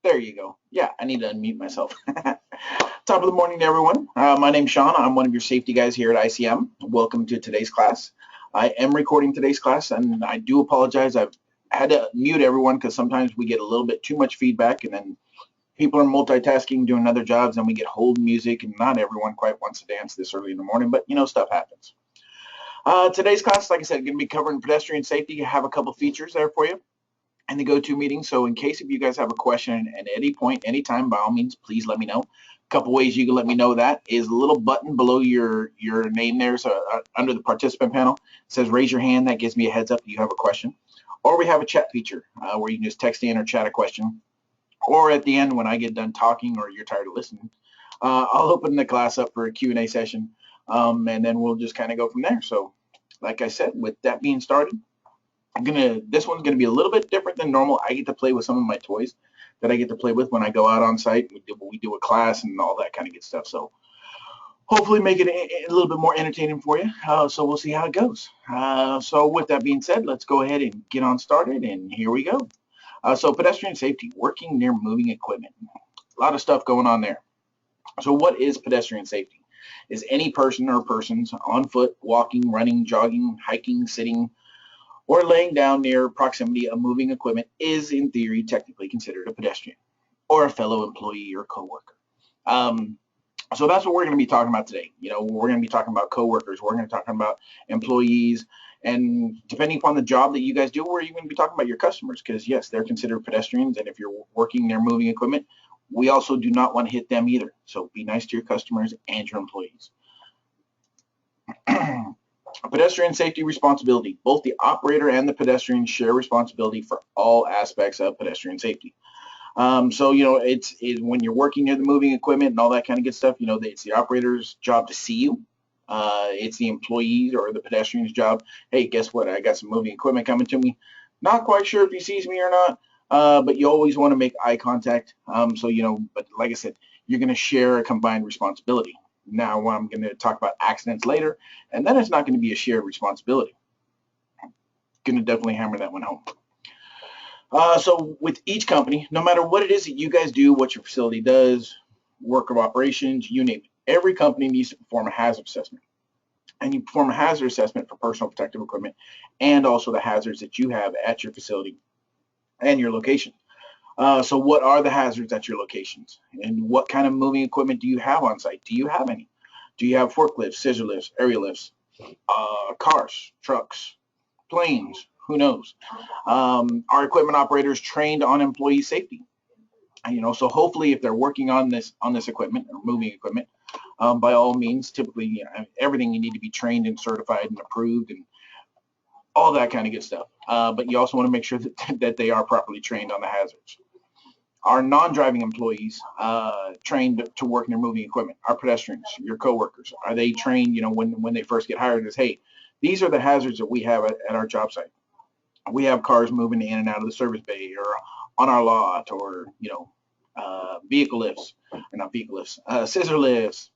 There you go. Yeah, I need to unmute myself. Top of the morning to everyone. My name's Sean. I'm one of your safety guys here at ICM. Welcome to today's class. I am recording today's class, and I do apologize. I've had to mute everyone because sometimes we get a little bit too much feedback, and then people are multitasking, doing other jobs, and we get hold music, and not everyone quite wants to dance this early in the morning, but stuff happens. Today's class, like I said, going to be covering pedestrian safety. I have a couple features there for you in the go-to meeting. So in case if you guys have a question at any point, anytime, by all means, please let me know. A couple ways you can let me know that is a little button below your name there, so under the participant panel, it says raise your hand. That gives me a heads up that you have a question. Or we have a chat feature where you can just text in or chat a question. Or at the end, when I get done talking or you're tired of listening, I'll open the class up for a Q&A session, and then we'll just kind of go from there. So like I said, with that being started, this one's gonna be a little bit different than normal. I get to play with some of my toys that I get to play with when I go out on site. We do a class and all that kind of good stuff. So hopefully make it a little bit more entertaining for you. So we'll see how it goes. So with that being said, let's go ahead and get on started, and here we go. So pedestrian safety, working near moving equipment. A lot of stuff going on there. So what is pedestrian safety? Is any person or persons on foot, walking, running, jogging, hiking, sitting, or laying down near proximity of moving equipment is, in theory, technically considered a pedestrian or a fellow employee or coworker. So that's what we're going to be talking about today. We're going to be talking about coworkers. We're going to be talking about employees. And depending upon the job that you guys do, we're even going to be talking about your customers because, yes, they're considered pedestrians. And if you're working near moving equipment, we also do not want to hit them either. So be nice to your customers and your employees. Pedestrian safety responsibility. Both the operator and the pedestrian share responsibility for all aspects of pedestrian safety. So it's when you're working near the moving equipment and all that kind of good stuff, it's the operator's job to see you. It's the employees or the pedestrian's job. Hey, guess what? I got some moving equipment coming to me. Not quite sure if he sees me or not, but you always want to make eye contact. But like I said, you're going to share a combined responsibility. Now, I'm going to talk about accidents later, and then it's not going to be a shared responsibility. Going to definitely hammer that one home. So with each company, no matter what it is that you guys do, what your facility does, work of operations, you name it, every company needs to perform a hazard assessment. And you perform a hazard assessment for personal protective equipment and also the hazards that you have at your facility and your location. So what are the hazards at your locations? And what kind of moving equipment do you have on site? Do you have any? Do you have forklifts, scissor lifts, aerial lifts, cars, trucks, planes? Who knows? Are equipment operators trained on employee safety? So hopefully if they're working on this equipment or moving equipment, by all means, typically everything you need to be trained and certified and approved and all that kind of good stuff. But you also want to make sure that they are properly trained on the hazards. Our non-driving employees trained to work near moving equipment. Our pedestrians, your coworkers, are they trained? When they first get hired, is hey, these are the hazards that we have at our job site. We have cars moving in and out of the service bay or on our lot, or vehicle lifts, or not vehicle lifts, scissor lifts,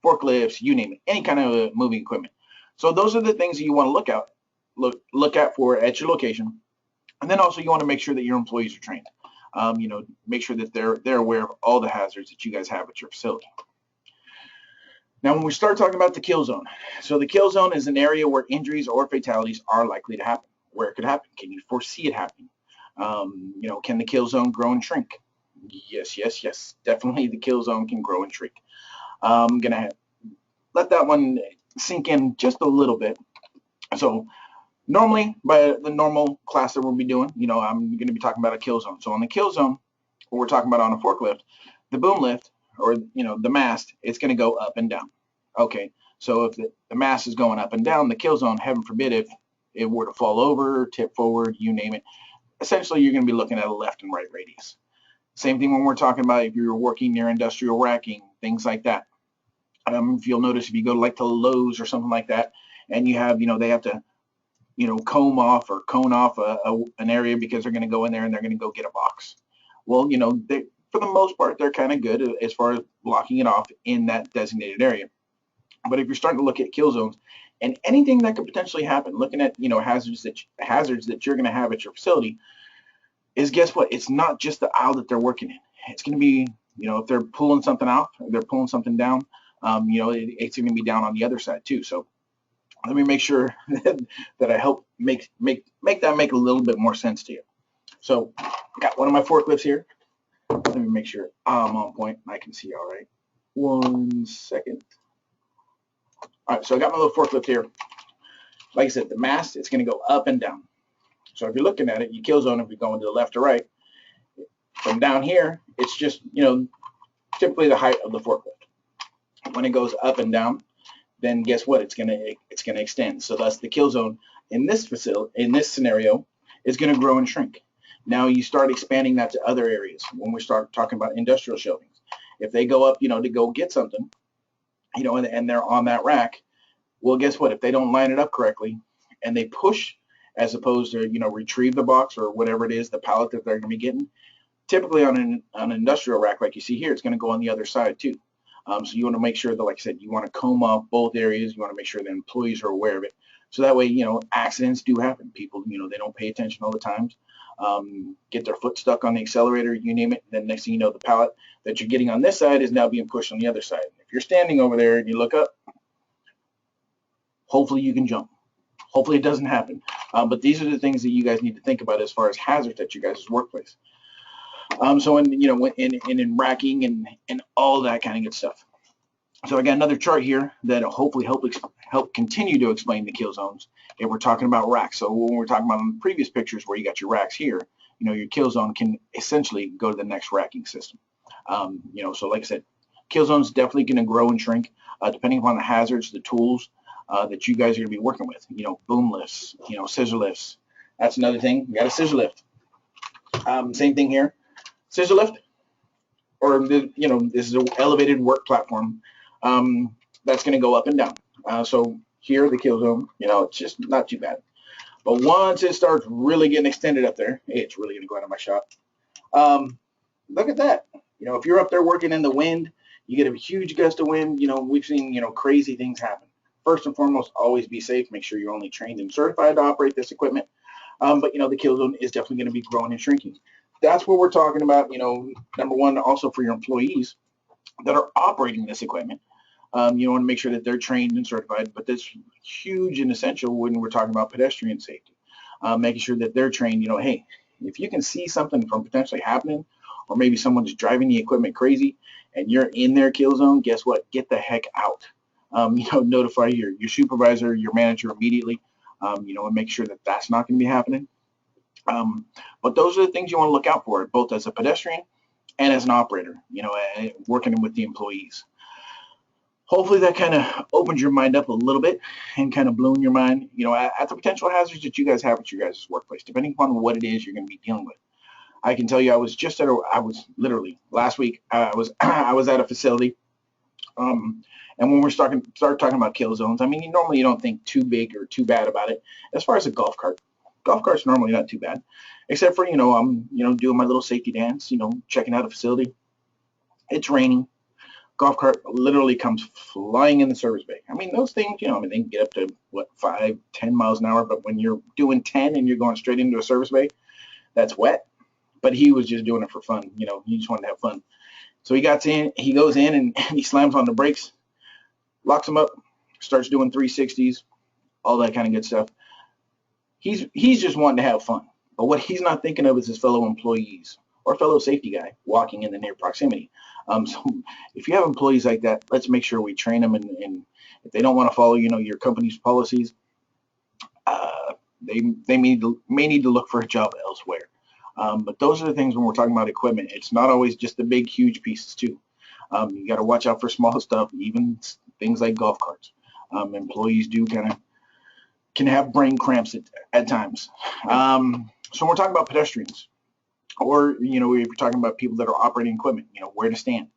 forklifts, you name it, any kind of moving equipment. So those are the things that you want to look at for at your location, and then also you want to make sure that your employees are trained. Make sure that they're aware of all the hazards that you guys have at your facility. Now, when we start talking about the kill zone, so the kill zone is an area where injuries or fatalities are likely to happen. Where it could happen? Can you foresee it happening? Can the kill zone grow and shrink? Yes. Definitely, the kill zone can grow and shrink. I'm gonna let that one sink in just a little bit. So normally, by the normal class that we'll be doing, I'm going to be talking about a kill zone. So on the kill zone, what we're talking about on a forklift, the boom lift or the mast, it's going to go up and down. Okay, so if the mast is going up and down, the kill zone, heaven forbid, if it were to fall over, tip forward, you name it, essentially you're going to be looking at a left and right radius. Same thing when we're talking about if you're working near industrial racking, things like that. If you'll notice, if you go to Lowe's or something like that, and you have, they have to comb off or cone off an area because they're going to go in there and they're going to go get a box. Well, for the most part, they're kind of good as far as blocking it off in that designated area. But if you're starting to look at kill zones and anything that could potentially happen, looking at hazards that you're going to have at your facility, is, guess what? It's not just the aisle that they're working in. It's going to be, if they're pulling something out, they're pulling something down, it's going to be down on the other side too. So let me make sure that I help make that make a little bit more sense to you. So I got one of my forklifts here. Let me make sure I'm on point. I can see all right. 1 second. All right, so I got my little forklift here. Like I said, the mast, it's going to go up and down. So if you're looking at it, you kill zone if you're going to the left or right. From down here, it's just, typically the height of the forklift. When it goes up and down, then guess what? It's gonna extend. So thus the kill zone in this scenario is going to grow and shrink. Now you start expanding that to other areas when we start talking about industrial shelvings. If they go up, to go get something, and they're on that rack, well, guess what? If they don't line it up correctly and they push as opposed to, retrieve the box or whatever it is, the pallet that they're going to be getting, typically on an industrial rack like you see here, it's going to go on the other side too. So you want to make sure that, like I said, you want to comb up both areas. You want to make sure the employees are aware of it. So that way, accidents do happen. People, they don't pay attention all the times. Get their foot stuck on the accelerator, you name it. Then next thing you know, the pallet that you're getting on this side is now being pushed on the other side. If you're standing over there and you look up, hopefully you can jump. Hopefully it doesn't happen. But these are the things that you guys need to think about as far as hazards at your guys' workplace. So in racking and all that kind of good stuff. So I got another chart here that'll hopefully help continue to explain the kill zones. If we're talking about racks, so when we're talking about on the previous pictures where you got your racks here, your kill zone can essentially go to the next racking system. So like I said, kill zone's definitely going to grow and shrink depending upon the hazards, the tools that you guys are going to be working with. Boom lifts, scissor lifts. That's another thing. You got a scissor lift. Same thing here. Scissor lift, or this is an elevated work platform that's going to go up and down. So here the kill zone, it's just not too bad. But once it starts really getting extended up there, it's really going to go out of my shop. Look at that. If you're up there working in the wind, you get a huge gust of wind. We've seen crazy things happen. First and foremost, always be safe. Make sure you're only trained and certified to operate this equipment. But the kill zone is definitely going to be growing and shrinking. That's what we're talking about. Number one, also for your employees that are operating this equipment. You want to make sure that they're trained and certified, but that's huge and essential when we're talking about pedestrian safety. Making sure that they're trained, hey, if you can see something from potentially happening, or maybe someone's driving the equipment crazy and you're in their kill zone, guess what? Get the heck out. Notify your supervisor, your manager immediately, and make sure that that's not going to be happening. But those are the things you want to look out for, both as a pedestrian and as an operator, working with the employees. Hopefully that kind of opens your mind up a little bit and kind of blown your mind, at the potential hazards that you guys have at your guys' workplace, depending upon what it is you're going to be dealing with. I can tell you, I was literally last week, I was at a facility, and when we start talking about kill zones, I mean, normally you don't think too big or too bad about it. As far as a golf cart's normally not too bad, except for, I'm, doing my little safety dance, checking out a facility. It's raining. Golf cart literally comes flying in the service bay. I mean, those things, they can get up to, 5, 10 miles an hour, but when you're doing 10 and you're going straight into a service bay, that's wet. But he was just doing it for fun. He just wanted to have fun. So he goes in and he slams on the brakes, locks them up, starts doing 360s, all that kind of good stuff. He's just wanting to have fun. But what he's not thinking of is his fellow employees or fellow safety guy walking in the near proximity. So if you have employees like that, let's make sure we train them. And if they don't want to follow, your company's policies, they may need to look for a job elsewhere. But those are the things when we're talking about equipment. It's not always just the big, huge pieces too. You got to watch out for small stuff, even things like golf carts. Employees can have brain cramps at times. So we're talking about pedestrians, or if you're talking about people that are operating equipment, where to stand.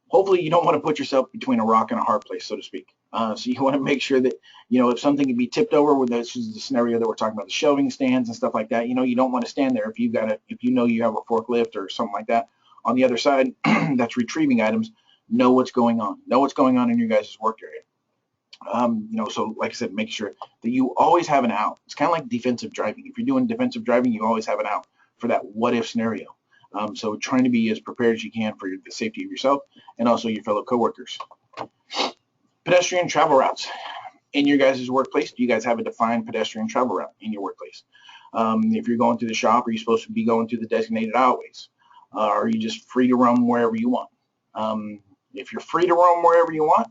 Hopefully you don't want to put yourself between a rock and a hard place, so to speak. So you want to make sure that, if something can be tipped over, where this is the scenario that we're talking about, the shelving stands and stuff like that, you don't want to stand there if you have a forklift or something like that on the other side that's retrieving items. Know what's going on. Know what's going on in your guys' work area. So like I said, make sure that you always have an out. It's kind of like defensive driving. If you're doing defensive driving, you always have an out for that what if scenario. So trying to be as prepared as you can for the safety of yourself and also your fellow coworkers. Pedestrian travel routes. In your guys' workplace, do you guys have a defined pedestrian travel route in your workplace? If you're going through the shop, are you supposed to be going through the designated aisleways? Are you just free to roam wherever you want? If you're free to roam wherever you want,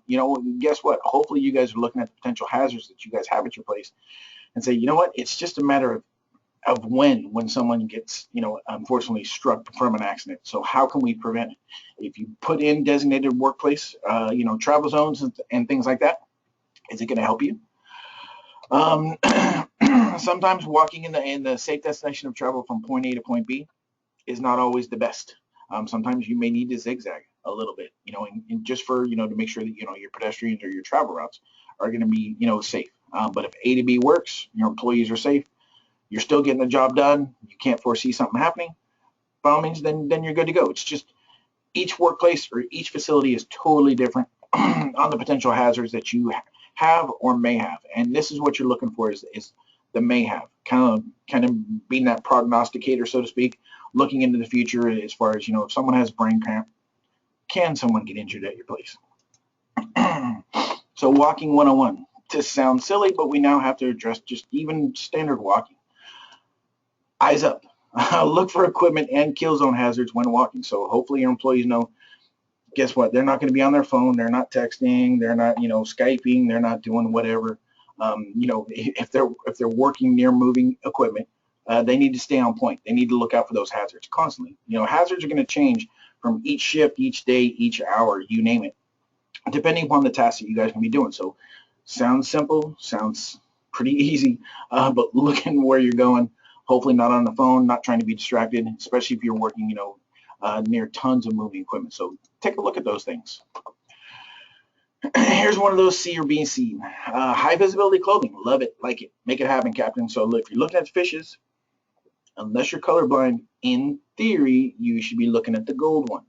guess what? Hopefully you guys are looking at the potential hazards that you guys have at your place and say, you know what? It's just a matter of when someone gets, unfortunately struck from an accident. So how can we prevent it? If you put in designated workplace, travel zones and things like that, is it going to help you? Sometimes walking in the safe destination of travel from point A to point B is not always the best. Sometimes you may need to zigzag a little bit, and just for, to make sure that, your pedestrians or your travel routes are going to be, safe. But if A to B works, your employees are safe, you're still getting the job done, you can't foresee something happening, by all means, then you're good to go. It's just each workplace or each facility is totally different on the potential hazards that you have or may have. And this is what you're looking for is the may have, kind of being that prognosticator, so to speak, looking into the future as far as, if someone has brain cramp, can someone get injured at your place? So walking 101. This sounds silly, but we now have to address just even standard walking. Eyes up. Look for equipment and kill zone hazards when walking. So hopefully your employees know, guess what? They're not going to be on their phone. They're not texting. They're not, Skyping. They're not doing whatever. If they're working near moving equipment, they need to stay on point. They need to look out for those hazards constantly. Hazards are going to change from each shift, each day, each hour, you name it, depending upon the task that you guys can be doing. So sounds simple, sounds pretty easy, but looking where you're going, hopefully not on the phone, not trying to be distracted, especially if you're working, near tons of moving equipment. So take a look at those things. Here's one of those see or being seen. High visibility clothing. Love it, like it, make it happen, Captain. So look, if you're looking at fishes, unless you're colorblind, in theory, you should be looking at the gold one.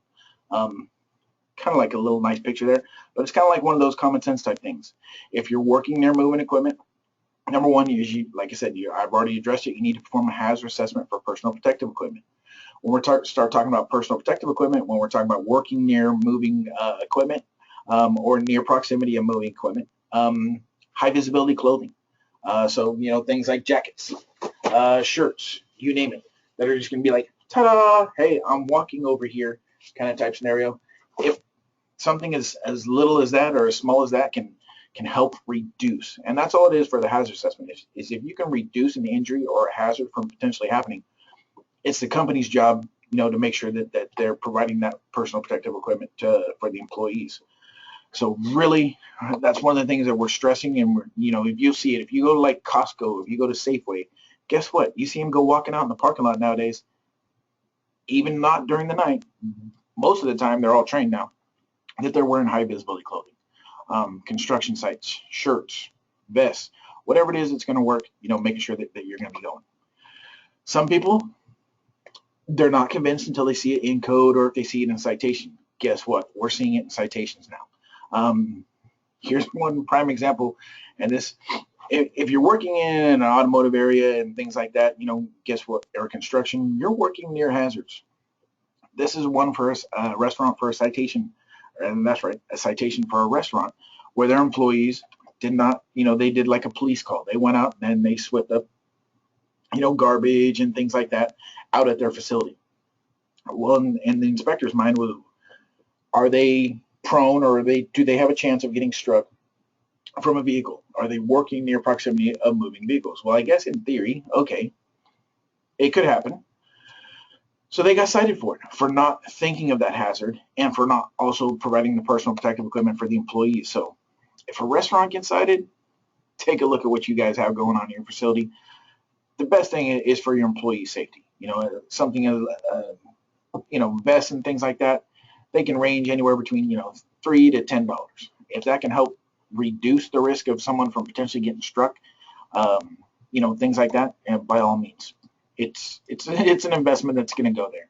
Kind of like a little nice picture there, but it's kind of like one of those common sense type things. If you're working near moving equipment, number one, like I said, I've already addressed it, you need to perform a hazard assessment for personal protective equipment. When we start talking about personal protective equipment, when we're talking about working near moving equipment or near proximity of moving equipment, high visibility clothing. So, things like jackets, shirts, you name it, that are just going to be like, ta-da, hey, I'm walking over here kind of type scenario. If something as little as that or as small as that can help reduce, and that's all it is for the hazard assessment, is if you can reduce an injury or a hazard from potentially happening, it's the company's job, to make sure that they're providing that personal protective equipment for the employees. So really, that's one of the things that we're stressing, and if you see it, if you go to like Costco, if you go to Safeway, guess what? You see them go walking out in the parking lot nowadays, even not during the night. Most of the time, they're all trained now that they're wearing high visibility clothing. Construction sites, shirts, vests, whatever it is that's going to work, making sure that you're going to be going. Some people, they're not convinced until they see it in code or if they see it in citation. Guess what? We're seeing it in citations now. Here's one prime example, and this, if you're working in an automotive area and things like that, guess what? Or construction, you're working near hazards. This is one for a restaurant for a citation, and that's right, a citation for a restaurant where their employees did not, they did like a police call. They went out and they swept up, garbage and things like that out at their facility. Well, in the inspector's mind was, are they prone or do they have a chance of getting struck from a vehicle? Are they working near proximity of moving vehicles? Well, I guess in theory, okay, it could happen. So they got cited for it, for not thinking of that hazard and for not also providing the personal protective equipment for the employees. So if a restaurant gets cited, take a look at what you guys have going on in your facility. The best thing is for your employee safety. Something vests and things like that, they can range anywhere between, $3 to $10. If that can help reduce the risk of someone from potentially getting struck, things like that, and by all means. It's an investment that's going to go there.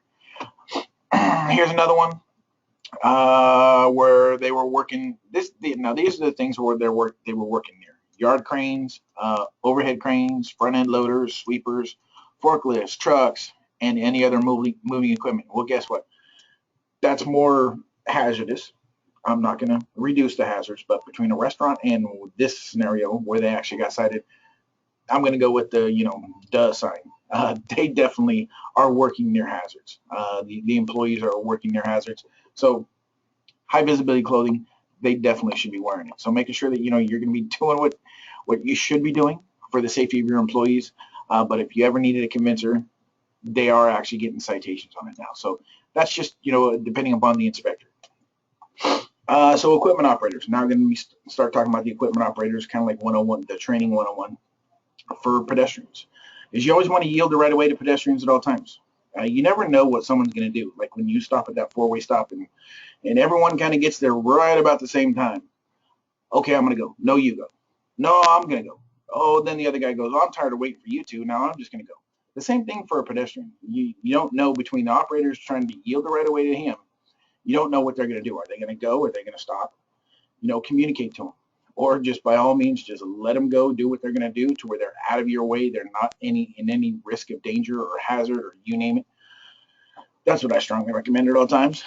Here's another one where they were working. These are the things where they were working near yard cranes, overhead cranes, front end loaders, sweepers, forklifts, trucks, and any other moving equipment. Well, guess what? That's more hazardous. I'm not going to reduce the hazards, but between a restaurant and this scenario where they actually got cited, I'm going to go with the, duh sign. They definitely are working near hazards. The employees are working near hazards. So high visibility clothing, they definitely should be wearing it. So making sure that, you're going to be doing what you should be doing for the safety of your employees. But if you ever needed a convincer, they are actually getting citations on it now. So that's just, depending upon the inspector. So equipment operators. Now we're going to start talking about the equipment operators, kind of like 101, the training 101 for pedestrians. Is you always want to yield the right of way to pedestrians at all times. You never know what someone's going to do. Like when you stop at that four-way stop and everyone kind of gets there right about the same time. Okay, I'm going to go. No, you go. No, I'm going to go. Oh, then the other guy goes, oh, I'm tired of waiting for you two. Now I'm just going to go. The same thing for a pedestrian. You don't know between the operators trying to yield the right of way to him. You don't know what they're going to do. Are they going to go? Are they going to stop? Communicate to them. Or just by all means, just let them go, do what they're going to do to where they're out of your way. They're not in any risk of danger or hazard or you name it. That's what I strongly recommend at all times.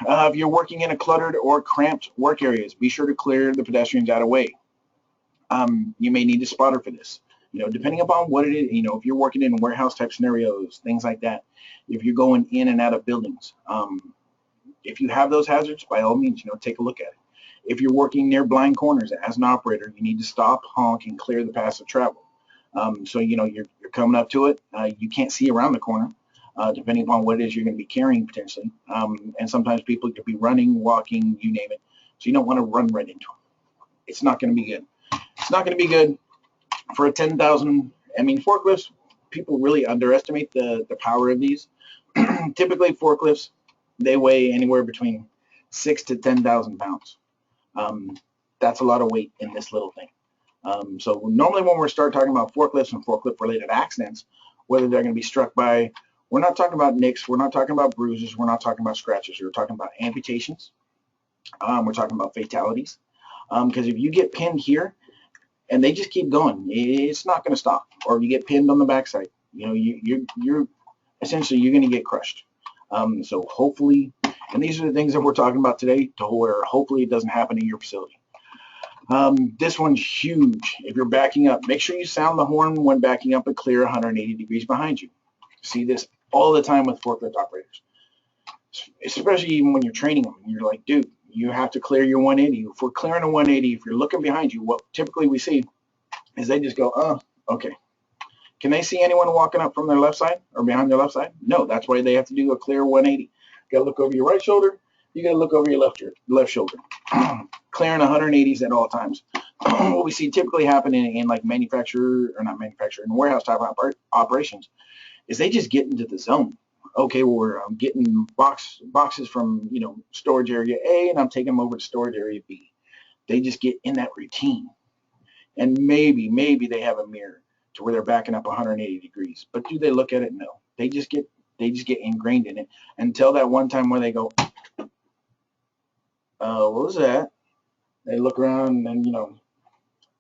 If you're working in a cluttered or cramped work areas, be sure to clear the pedestrians out of the way. You may need a spotter for this. Depending upon what it is, if you're working in warehouse type scenarios, things like that, if you're going in and out of buildings, if you have those hazards, by all means, take a look at it. If you're working near blind corners as an operator, you need to stop, honk, and clear the path of travel. So, you're coming up to it. You can't see around the corner, depending upon what it is you're going to be carrying potentially. And sometimes people could be running, walking, you name it. So you don't want to run right into them. It's not going to be good. It's not going to be good for a 10,000. Forklifts, people really underestimate the power of these. Typically, forklifts, they weigh anywhere between 6,000 to 10,000 pounds. That's a lot of weight in this little thing. So normally when we start talking about forklifts and forklift related accidents, whether they're going to be struck by, we're not talking about nicks, we're not talking about bruises, we're not talking about scratches, we're talking about amputations, we're talking about fatalities. Because if you get pinned here and they just keep going, it's not going to stop. Or if you get pinned on the backside, you're essentially you're going to get crushed. So hopefully, and these are the things that we're talking about today, to where hopefully it doesn't happen in your facility. This one's huge. If you're backing up, make sure you sound the horn when backing up and clear 180 degrees behind you. See this all the time with forklift operators, especially even when you're training them. You're like, dude, you have to clear your 180. If we're clearing a 180, if you're looking behind you, what typically we see is they just go, oh, okay. Can they see anyone walking up from their left side or behind their left side? No, that's why they have to do a clear 180. You got to look over your right shoulder. You got to look over your left shoulder. Clearing 180s at all times. What we see typically happen in like in warehouse type operations is they just get into the zone. Okay, well, we're getting boxes from storage area A, and I'm taking them over to storage area B. They just get in that routine, and maybe they have a mirror to where they're backing up 180 degrees. But do they look at it? No. They just get ingrained in it until that one time where they go, what was that? They look around and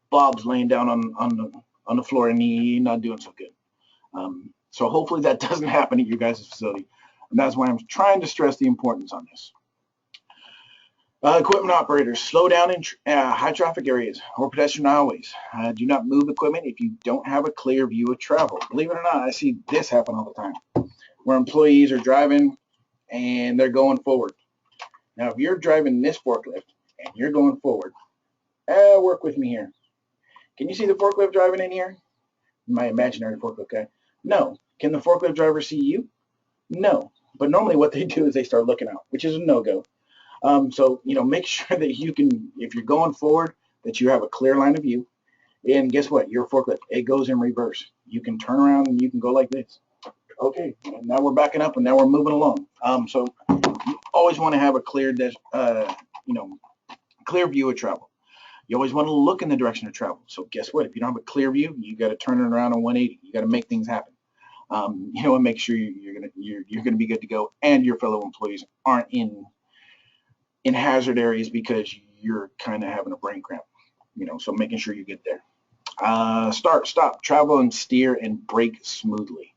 Bob's laying down on the floor and he's not doing so good. So hopefully that doesn't happen at your guys' facility. And that's why I'm trying to stress the importance on this. Equipment operators, slow down in high traffic areas or pedestrian highways. Do not move equipment if you don't have a clear view of travel. Believe it or not, I see this happen all the time, where employees are driving and they're going forward. Now, if you're driving this forklift and you're going forward, work with me here. Can you see the forklift driving in here? My imaginary forklift guy. No. Can the forklift driver see you? No. But normally what they do is they start looking out, which is a no-go. So, make sure that you can, if you're going forward, that you have a clear line of view. And guess what? Your forklift, it goes in reverse. You can turn around and you can go like this. Okay, and now we're backing up and now we're moving along. So you always want to have a clear, clear view of travel. You always want to look in the direction of travel. So guess what? If you don't have a clear view, you got to turn it around on 180. You got to make things happen. And make sure you're gonna be good to go, and your fellow employees aren't in hazard areas because you're kind of having a brain cramp. So making sure you get there. Start, stop, travel, and steer and brake smoothly.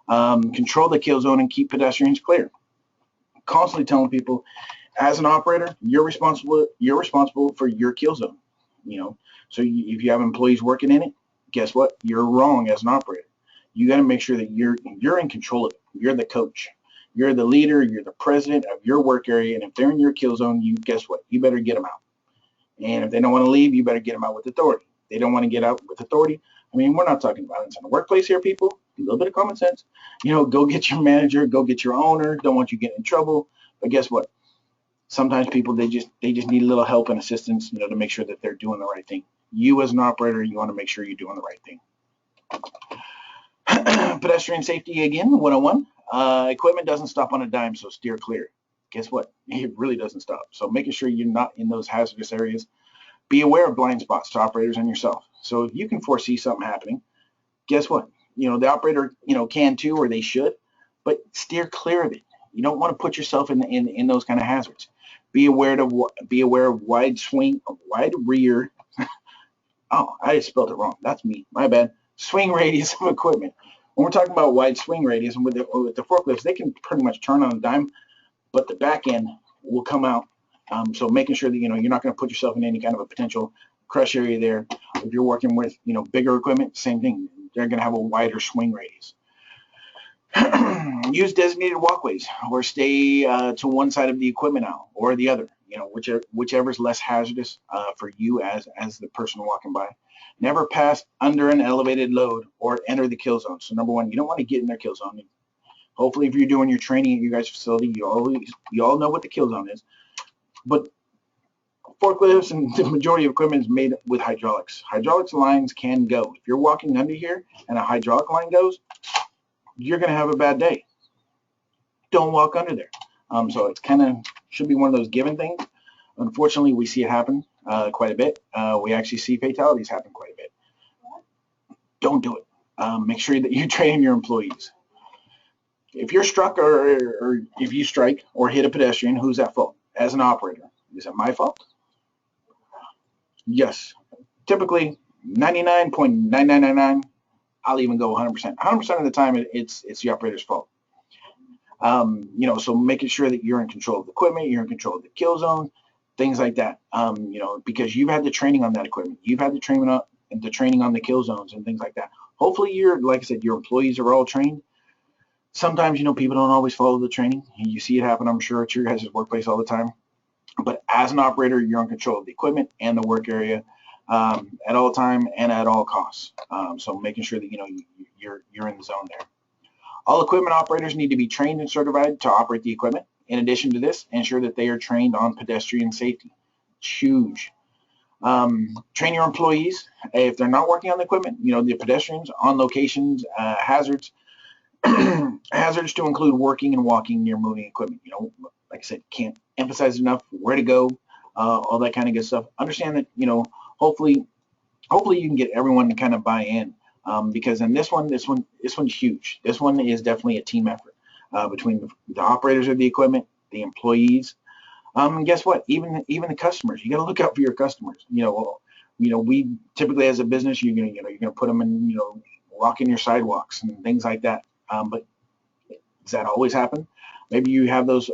Control the kill zone and keep pedestrians clear. Constantly telling people, as an operator, you're responsible for your kill zone. So if you have employees working in it, guess what? You're wrong as an operator. You got to make sure that you're in control of it. You're the coach. You're the leader. You're the president of your work area. And if they're in your kill zone, guess what? You better get them out. And if they don't want to leave, you better get them out with authority. They don't want to get out with authority. I mean, we're not talking violence in the workplace here, people. A little bit of common sense. Go get your manager, go get your owner. Don't want you getting in trouble. But guess what? Sometimes people, they just need a little help and assistance, to make sure that they're doing the right thing. You as an operator, you want to make sure you're doing the right thing. Pedestrian safety again, 101. Equipment doesn't stop on a dime, so steer clear. Guess what? It really doesn't stop. So making sure you're not in those hazardous areas. Be aware of blind spots to operators and yourself. So if you can foresee something happening, guess what? The operator, can too, or they should, but steer clear of it. You don't want to put yourself in those kind of hazards. Be aware of wide rear. Oh, I just spelled it wrong. That's me. My bad. Swing radius of equipment. When we're talking about wide swing radius, and with the forklifts, they can pretty much turn on a dime, but the back end will come out. So making sure that you're not going to put yourself in any kind of a potential crush area there. If you're working with bigger equipment, same thing. They're going to have a wider swing radius. Use designated walkways, or stay to one side of the equipment aisle or the other. Whichever is less hazardous for you as the person walking by. Never pass under an elevated load or enter the kill zone. So number one, you don't want to get in their kill zone. Hopefully, if you're doing your training at your guys' facility, you all know what the kill zone is. But forklifts and the majority of equipment is made with hydraulics. Hydraulics lines can go. If you're walking under here and a hydraulic line goes, you're going to have a bad day. Don't walk under there. So it's should be one of those given things. Unfortunately, we see it happen quite a bit. We actually see fatalities happen quite a bit. Don't do it. Make sure that you train your employees. If you're struck or if you strike or hit a pedestrian, who's at fault? As an operator, is it my fault? Yes. Typically, 99.9999. I'll even go 100%. 100% of the time, it's the operator's fault. So making sure that you're in control of the equipment, you're in control of the kill zone, things like that. Because you've had the training on that equipment, you've had the training on the kill zones and things like that. Hopefully, like I said, your employees are all trained. Sometimes, people don't always follow the training. You see it happen, I'm sure, at your guys' workplace all the time. But as an operator, you're in control of the equipment and the work area at all time and at all costs. So making sure that you're in the zone there. All equipment operators need to be trained and certified to operate the equipment. In addition to this, ensure that they are trained on pedestrian safety. It's huge. Train your employees if they're not working on the equipment. The pedestrians on locations, hazards. Hazards to include working and walking near moving equipment. Like I said, can't emphasize enough where to go, all that kind of good stuff. Understand that hopefully you can get everyone to kind of buy in, because in this one's huge. This one is definitely a team effort between the operators of the equipment, the employees, and guess what? Even the customers. You got to look out for your customers. We typically as a business, you're gonna put them in walking your sidewalks and things like that. But does that always happen? Maybe you have those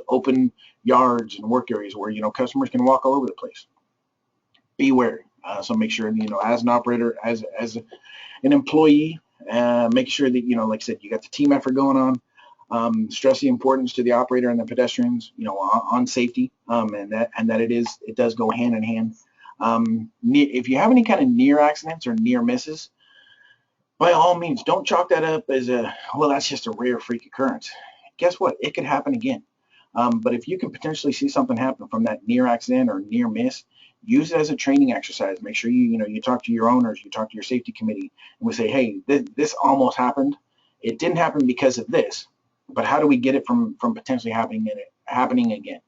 open yards and work areas where customers can walk all over the place. Be wary. So make sure as an operator, as an employee, make sure that like I said, you got the team effort going on. Stress the importance to the operator and the pedestrians, on safety, and that it does go hand in hand. If you have any kind of near accidents or near misses, by all means, don't chalk that up as that's just a rare freak occurrence. Guess what? It could happen again. But if you can potentially see something happen from that near accident or near miss, use it as a training exercise. Make sure you talk to your owners, you talk to your safety committee, and we say, hey, this almost happened. It didn't happen because of this, but how do we get it from potentially happening again?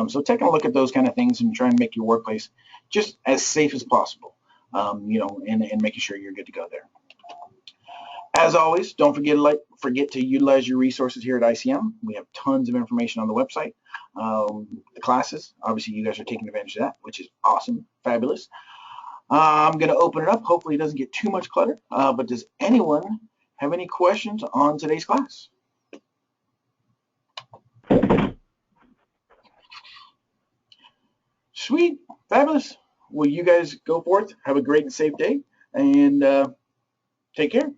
So taking a look at those kind of things and trying to make your workplace just as safe as possible, and making sure you're good to go there. As always, don't forget to utilize your resources here at ICM. We have tons of information on the website. The classes, obviously you guys are taking advantage of that, which is awesome, fabulous. I'm going to open it up. Hopefully it doesn't get too much clutter, but does anyone have any questions on today's class? Sweet, fabulous. Well, you guys go forth, have a great and safe day, and take care.